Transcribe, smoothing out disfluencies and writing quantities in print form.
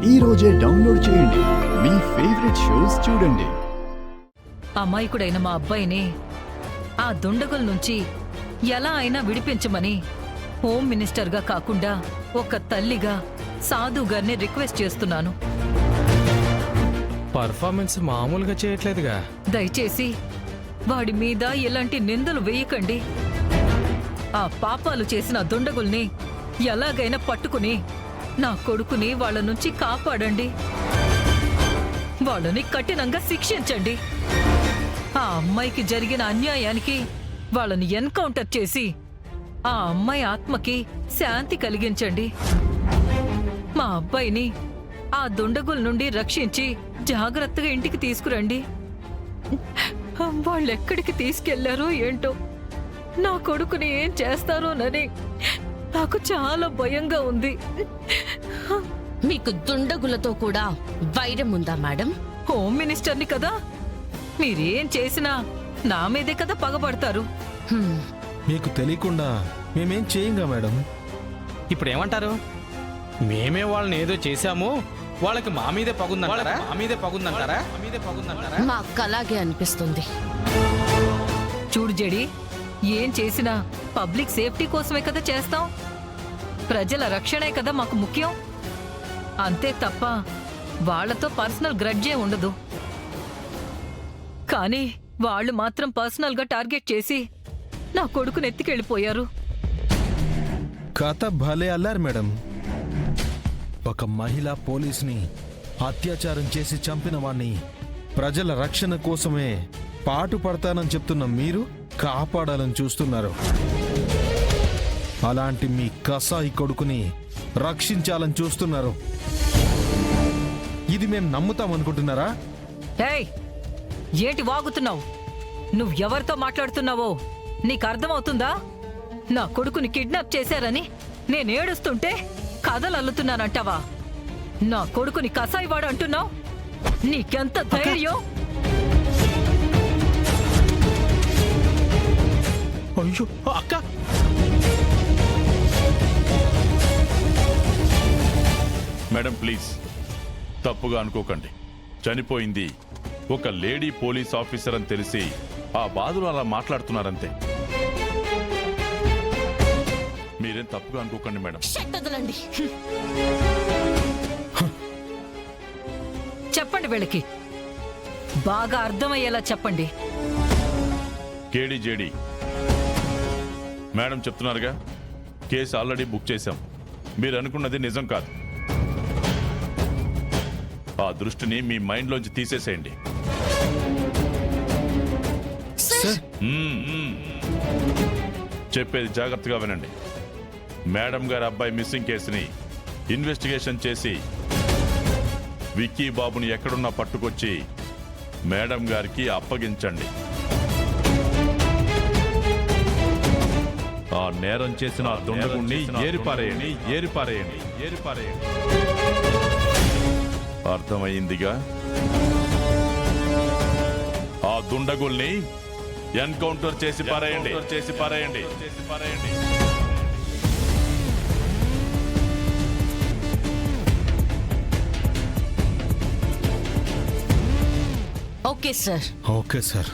ఈ రోజే డౌన్లోడ్ చేయండి. మీ ఫేవరెట్ షోస్ చూడండి. అమాయకుడైన మా అబ్బాయిని ఆ దుండగుల నుంచి ఎలా అయినా విడిపించమని హోమ్ మినిస్టర్గా కాకుండా ఒక తల్లిగా సాధు గారిని రిక్వెస్ట్ చేస్తున్నాను. పర్ఫార్మెన్స్ మామూలుగా చేయట్లేదుగా. దయచేసి వాడి మీద ఎలాంటి నిందలు వేయకండి. ఆ పాపాలు చేసిన దుండగుల్ని ఎలాగైనా పట్టుకుని నా కొడుకుని వాళ్ళ నుంచి కాపాడండి. వాళ్ళని కఠినంగా శిక్షించండి. ఆ అమ్మాయికి జరిగిన అన్యాయానికి వాళ్ళని ఎన్కౌంటర్ చేసి ఆ అమ్మాయి ఆత్మకి శాంతి కలిగించండి. మా అబ్బాయిని ఆ దుండగుల నుండి రక్షించి జాగ్రత్తగా ఇంటికి తీసుకురండి. వాళ్ళెక్కడికి తీసుకెళ్లారో ఏంటో, నా కొడుకుని ఏం చేస్తారోనని నాకు చాలా భయంగా ఉంది. మీకు దుండగులతో కూడా వైరం ఉందా మేడం? హోమ్ మినిస్టర్ని కదా, మీరేం చేసినా నా మీదే కదా పగబడతారు. మీకు తెలియకుండా మేమేం చేయంగా మేడం. ఇప్పుడు ఏమంటారు? మేమే వాళ్ళని ఏదో చేశాము, వాళ్ళకి మా మీదే పగుందంటారా? మాకు అలాగే అనిపిస్తుంది. చూడు జడి, ఏం చేసినా పబ్లిక్ సేఫ్టీ కోసమే కదా చేస్తాం. ప్రజల రక్షణే కదా మాకు ముఖ్యం. అంతే తప్ప వాళ్లతో పర్సనల్ గ్రడ్జే ఉండదు. కానీ వాళ్ళు మాత్రం పర్సనల్గా టార్గెట్ చేసి నా కొడుకుని ఎత్తికెళ్ళిపోయారు. కథ భలే అల్లారు మేడం. ఒక మహిళా పోలీసుని అత్యాచారం చేసి చంపిన వాణ్ణి ప్రజల రక్షణ కోసమే పాటు పడతానని చెప్తున్న మీరు కాపాడాలని చూస్తున్నారు. అలాంటి మీ కసాయి కొడుకుని రక్షించాలని చూస్తున్నారు. ఇది మేం నమ్ముతామనుకుంటున్నారా? ఏయ్, ఏంటి వాగుతున్నావు? నువ్వెవరితో మాట్లాడుతున్నావో నీకు అర్థమవుతుందా? నా కొడుకుని కిడ్నాప్ చేశారని నేనేడుస్తుంటే కథలు అల్లుతున్నానంటావా? నా కొడుకుని కసాయివాడు అంటున్నావు? నీకెంత ధైర్యం? అయ్యో అక్క, మేడం ప్లీజ్ తప్పుగా అనుకోకండి. చనిపోయింది ఒక లేడీ పోలీస్ ఆఫీసర్ అని తెలిసి ఆ బాధలు అలా మాట్లాడుతున్నారంతే. మీరేం తప్పుగా అనుకోకండి మేడం. చెప్పండి, వీళ్ళకి బాగా అర్థమయ్యేలా చెప్పండి. కేడీజేడి మేడం చెప్తున్నారుగా, కేసు ఆల్రెడీ బుక్ చేశాం. మీరు అనుకున్నది నిజం కాదు. ఆ దృష్టిని మీ మైండ్లోంచి తీసేసేయండి. చెప్పేది జాగ్రత్తగా వినండి. మేడం గారి అబ్బాయి మిస్సింగ్ కేసుని ఇన్వెస్టిగేషన్ చేసి విక్కీ బాబుని ఎక్కడున్నా పట్టుకొచ్చి మేడం గారికి అప్పగించండి. ఆ నేరం చేసిన దుండగుణ్ణి ఏరిపారేయండి. అర్థమైందిగా? ఆ దుండగుల్ని ఎన్కౌంటర్ చేసి పారేయండి. Okay sir. Okay sir.